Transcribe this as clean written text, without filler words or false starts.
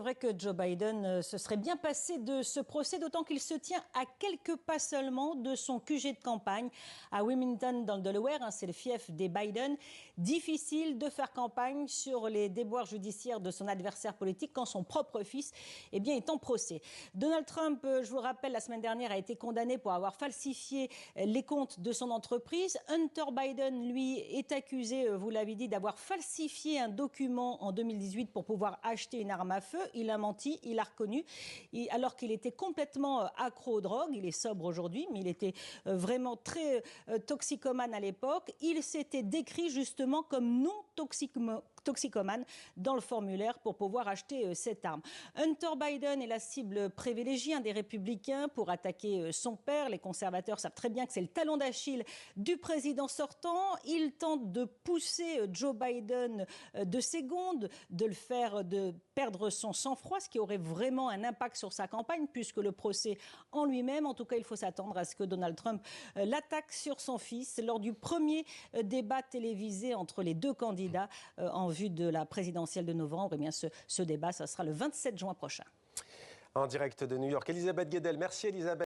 vrai que Joe Biden se serait bien passé de ce procès, d'autant qu'il se tient à quelques pas seulement de son QG de campagne à Wilmington dans le Delaware. C'est le fief des Biden. Difficile de faire campagne sur les déboires judiciaires de son adversaire politique quand son propre fils est en procès. Donald Trump, je vous le rappelle, la semaine dernière a été condamné pour avoir falsifié les comptes de son entreprise. Hunter Biden, lui, est accusé, vous l'avez dit, d'avoir falsifié un document en 2018 pour pouvoir acheter une arme à feu. Il a menti, il a reconnu, alors qu'il était complètement accro aux drogues. Il est sobre aujourd'hui, mais il était vraiment très toxicomane à l'époque. Il s'était décrit justement comme non toxicomane dans le formulaire pour pouvoir acheter cette arme. Hunter Biden est la cible privilégiée des républicains pour attaquer son père. Les conservateurs savent très bien que c'est le talon d'Achille du président sortant. Il tente de pousser Joe Biden de secondes, de le faire perdre son sang-froid, ce qui aurait vraiment un impact sur sa campagne, puisque le procès en lui-même, en tout cas, il faut s'attendre à ce que Donald Trump l'attaque sur son fils lors du premier débat télévisé entre les deux candidats en vue de la présidentielle de novembre. Ce débat, ça sera le 27 juin prochain. En direct de New York, Elisabeth Guedel. Merci Elisabeth.